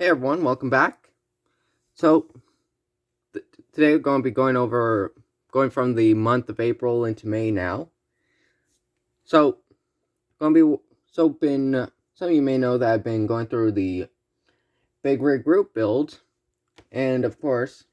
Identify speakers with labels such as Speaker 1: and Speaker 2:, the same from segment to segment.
Speaker 1: Hey everyone, welcome back. So today we're going to be going from the month of April into May now. So going to be some of you may know that I've been going through the big rig group build, and of course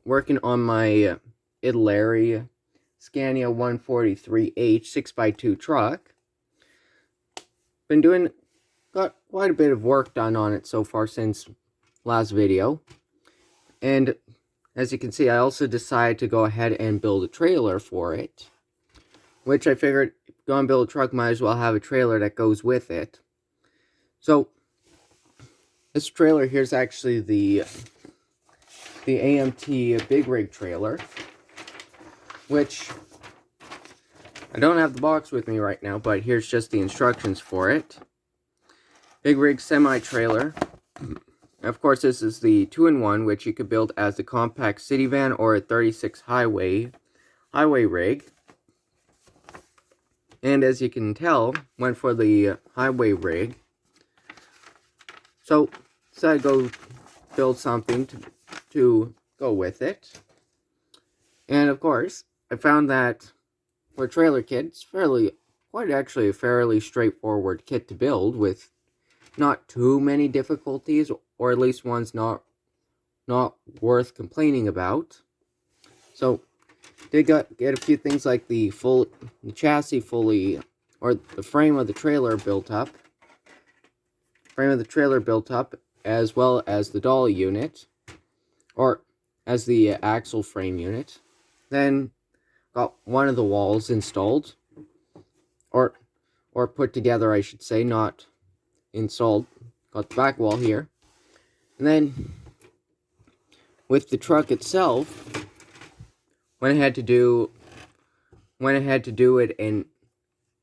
Speaker 1: working on my Italeri Scania 143H 6x2 truck. Got quite a bit of work done on it so far since last video. And as you can see, I also decided to go ahead and build a trailer for it, which I figured if you're going to build a truck, might as well have a trailer that goes with it. So this trailer here is actually the AMT big rig trailer, which I don't have the box with me right now, but here's just the instructions for it. Big rig semi-trailer. Of course, this is the 2-in-1, which you could build as a compact city van or a 36 highway rig. And as you can tell, went for the highway rig. So decided to go build something to go with it. And of course, I found that for a trailer kit, it's quite actually a fairly straightforward kit to build with not too many difficulties, or at least ones not worth complaining about. So did get a few things like the chassis fully, or the frame of the trailer built up. As well as the dolly unit, or as the axle frame unit. Then got one of the walls installed, or put together, I should say, not installed. Got the back wall here. And then with the truck itself, went ahead to do it in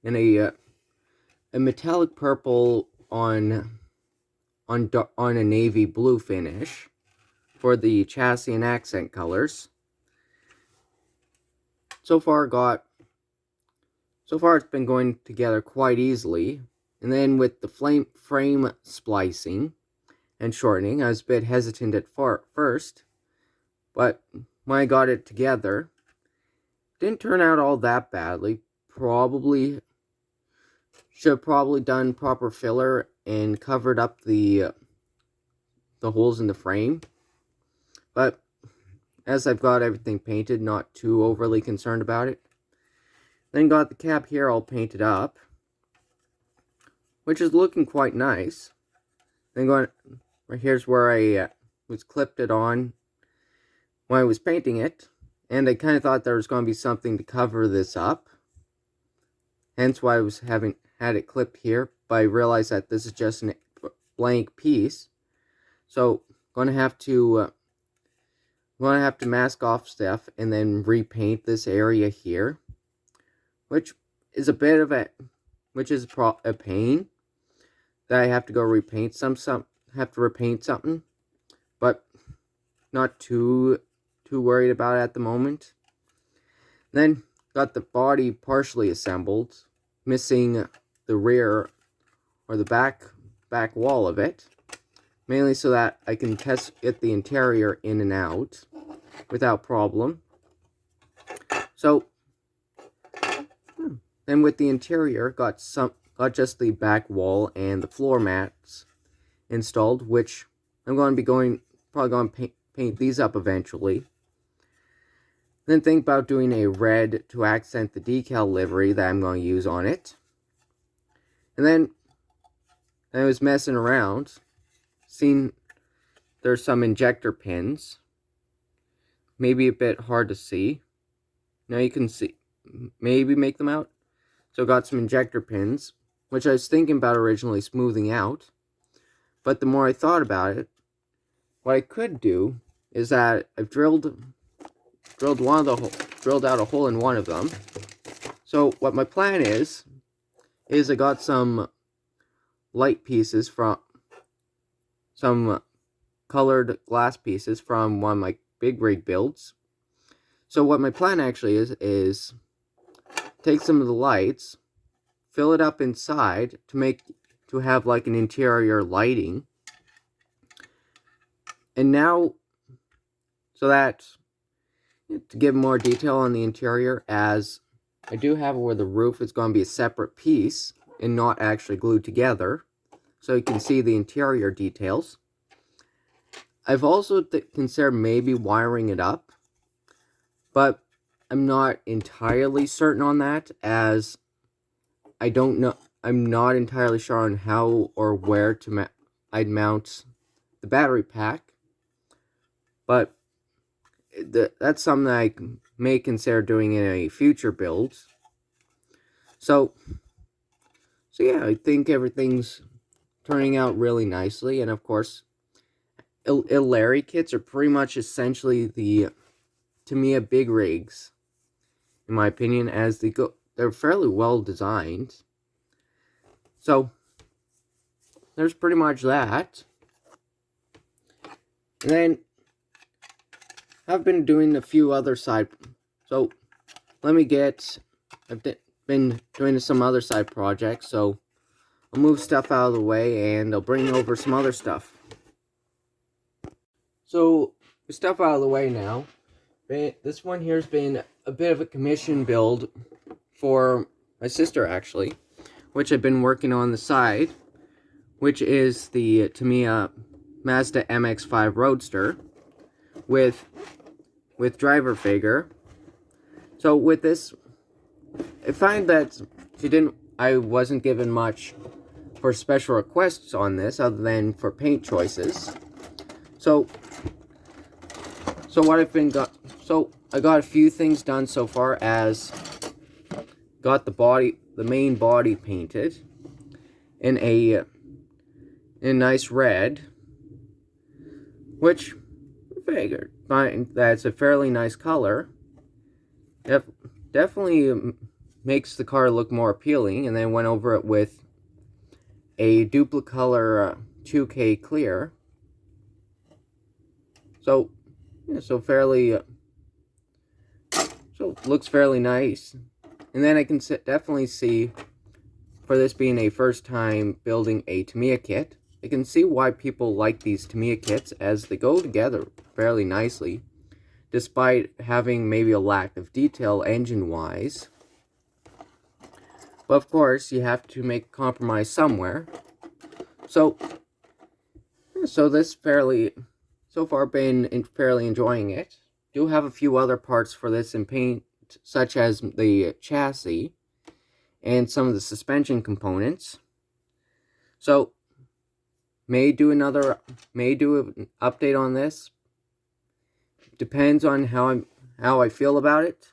Speaker 1: a metallic purple on a navy blue finish for the chassis and accent colors. So far it's been going together quite easily. And then with the frame splicing and shortening, I was a bit hesitant at first, but when I got it together, it didn't turn out all that badly. Should have probably done proper filler and covered up the holes in the frame. But as I've got everything painted, not too overly concerned about it. Then got the cap here all painted up, which is looking quite nice. Then right here's where I was clipped it on when I was painting it, and I kind of thought there was going to be something to cover this up. Hence why I was had it clipped here, but I realized that this is just a blank piece. So going to have to mask off stuff and then repaint this area here, which is a bit of a pain that I have to go repaint repaint something, but not too worried about it at the moment. Then got the body partially assembled, missing the rear or the back wall of it, mainly so that I can get the interior in and out without problem. So then with the interior, got just the back wall and the floor mats installed, which I'm going to be probably going to paint these up eventually. Then think about doing a red to accent the decal livery that I'm going to use on it. And then I was messing around, seen there's some injector pins, maybe a bit hard to see. Now you can see, maybe make them out. So got some injector pins, which I was thinking about originally smoothing out. But the more I thought about it, what I could do is that I've drilled out a hole in one of them. So what my plan is I got some light pieces from some colored glass pieces from one of my big rig builds. So what my plan actually is take some of the lights, fill it up inside to have like an interior lighting, And now, so that, to give more detail on the interior, as I do have it where the roof is going to be a separate piece and not actually glued together, so you can see the interior details. I've also considered maybe wiring it up, but I'm not entirely certain on that, as I don't know. I'm not entirely sure on how or where to I'd mount the battery pack, but that's something I may consider doing in a future build. So yeah, I think everything's turning out really nicely, and of course, Larry kits are pretty much essentially the Tamiya big rigs, in my opinion, as they're fairly well designed. So there's pretty much that. And then I've been doing a few other side. So I've been doing some other side projects. So I'll move stuff out of the way and I'll bring over some other stuff. So with stuff out of the way now, this one here has been a bit of a commission build for my sister, actually, which I've been working on the side, which is the Tamiya Mazda MX5 Roadster with driver figure. So with this, I find that I wasn't given much for special requests on this other than for paint choices. So what I got a few things done so far, as got the main body painted in a nice red, which I figured that's a fairly nice color. Definitely makes the car look more appealing, and then went over it with a duplicolor 2K clear. So yeah, so looks fairly nice. And then I can definitely see, for this being a first time building a Tamiya kit, I can see why people like these Tamiya kits, as they go together fairly nicely, despite having maybe a lack of detail engine-wise. But of course, you have to make a compromise somewhere. So this so far been fairly enjoying it. Do have a few other parts for this in paint, such as the chassis and some of the suspension components. So may do an update on this. Depends on how I feel about it.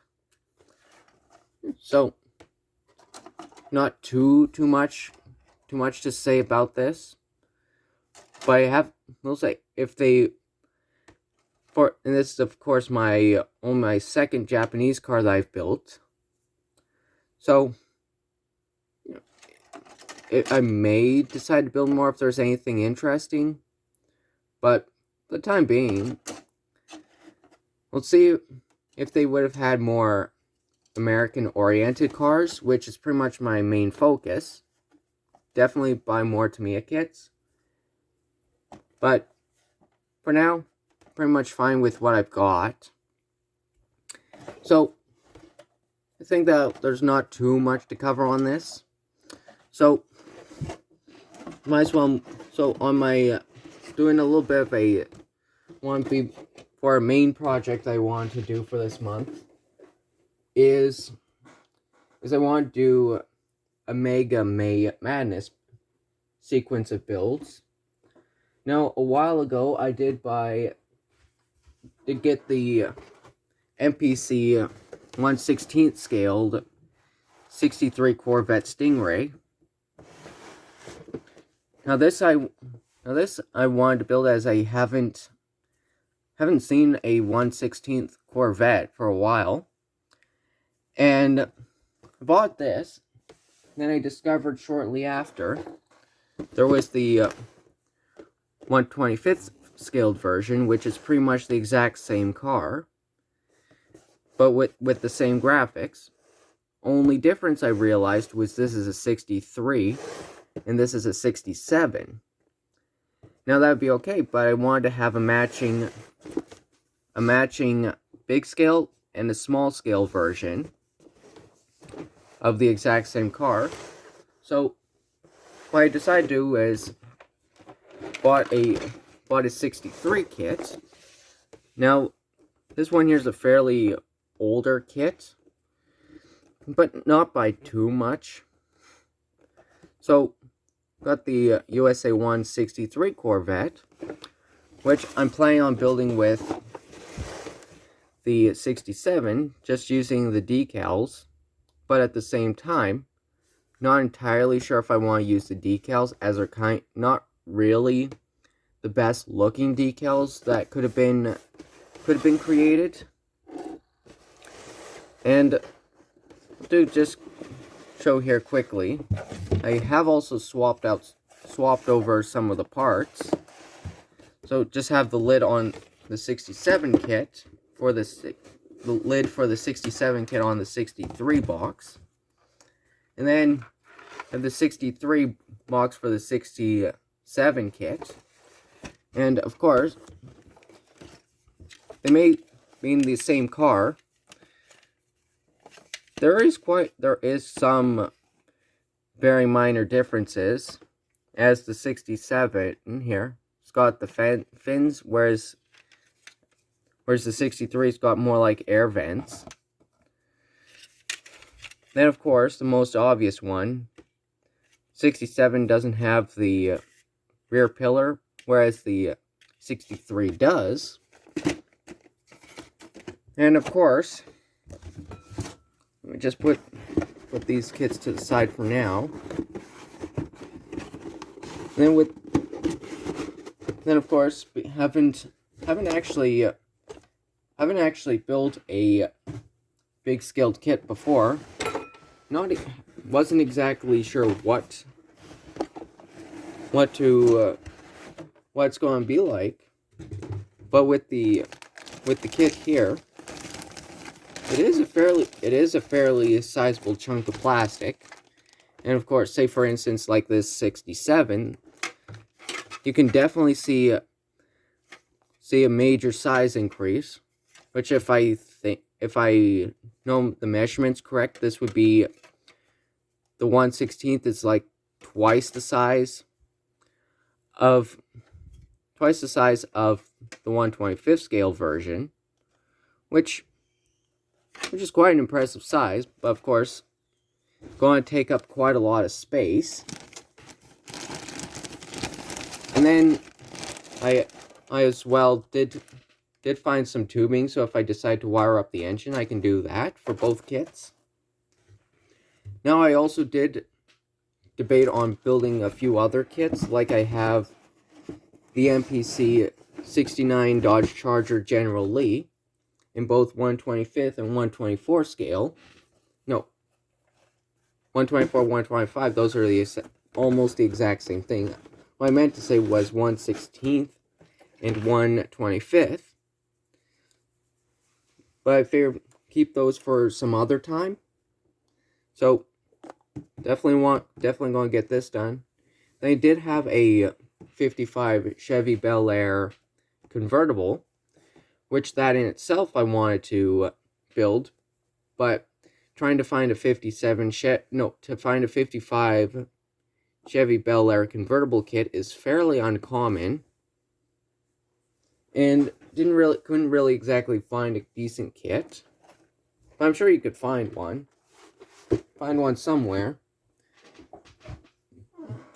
Speaker 1: So not too much to say about this. But we'll say, and this is of course my second Japanese car that I've built. So I may decide to build more if there's anything interesting. But for the time being, we'll see if they would have had more American-oriented cars, which is pretty much my main focus. Definitely buy more Tamiya kits. But for now, pretty much fine with what I've got. So I think that there's not too much to cover on this. So might as well. So on my doing a little bit of for a main project I want to do for this month is I want to do a Mega May Madness sequence of builds. Now, a while ago, I did get the MPC 1/16 scaled 63 Corvette Stingray. Now this I wanted to build, as I haven't seen a 1/16 Corvette for a while, and I bought this. Then I discovered shortly after there was the 1/25th scaled version, which is pretty much the exact same car, but with the same graphics. Only difference I realized was this is a 63 and this is a 67. Now that would be okay, but I wanted to have a matching big scale and a small scale version of the exact same car. So what I decided to do is bought a 63 kit. Now this one here is a fairly older kit, but not by too much. So got the USA 163 Corvette, which I'm planning on building with the 67, just using the decals, but at the same time, not entirely sure if I want to use the decals, as they're not really the best looking decals that could have been created. And to just show here quickly, I have also swapped over some of the parts. So just have the lid on the 67 kit for the lid for the 67 kit on the 63 box, and then have the 63 box for the 67 kit. And of course, they may be in the same car. There is some very minor differences, as the 67 here, it's got the fins, whereas the 63's got more like air vents. Then of course, the most obvious one, 67 doesn't have the rear pillar, whereas the 63 does. And of course, let me just put these kits to the side for now. And then of course, haven't actually built a big scaled kit before. Wasn't exactly sure what it's going to be like, but with the kit here, it is a fairly sizable chunk of plastic. And of course, say for instance like this 67, you can definitely see a major size increase, which if I know the measurements correct, this would be the 1/16th is like twice the size of the 1/25th scale version, which is quite an impressive size, but of course going to take up quite a lot of space. And then I as well did find some tubing, so if I decide to wire up the engine, I can do that for both kits. Now I also did debate on building a few other kits, like I have the MPC 69 Dodge Charger General Lee in both 1/25th and 1/24 scale. No, 1/24, 1/25, those are almost the exact same thing. What I meant to say was 1/16th and 1/25th. But I figured keep those for some other time. So definitely going to get this done. They did have a 55 Chevy Bel Air convertible, which that in itself I wanted to build, but trying to find a 55 Chevy Bel Air convertible kit is fairly uncommon, and couldn't really exactly find a decent kit. But I'm sure you could find one somewhere.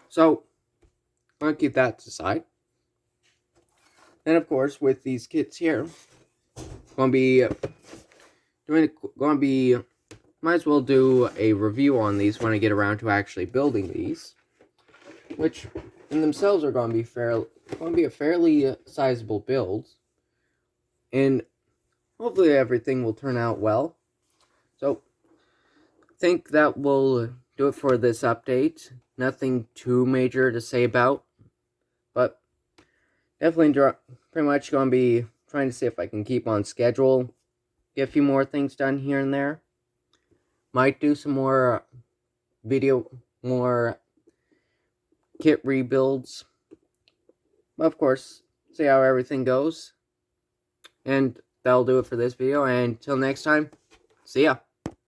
Speaker 1: So I'm gonna keep that to the side. And of course, with these kits here, might as well do a review on these when I get around to actually building these, which in themselves are going to be a fairly sizable build, and hopefully everything will turn out well. So I think that will do it for this update. Nothing too major to say about, but definitely pretty much going to be trying to see if I can keep on schedule, get a few more things done here and there. Might do some more kit rebuilds, of course, see how everything goes. And that'll do it for this video. And until next time, see ya.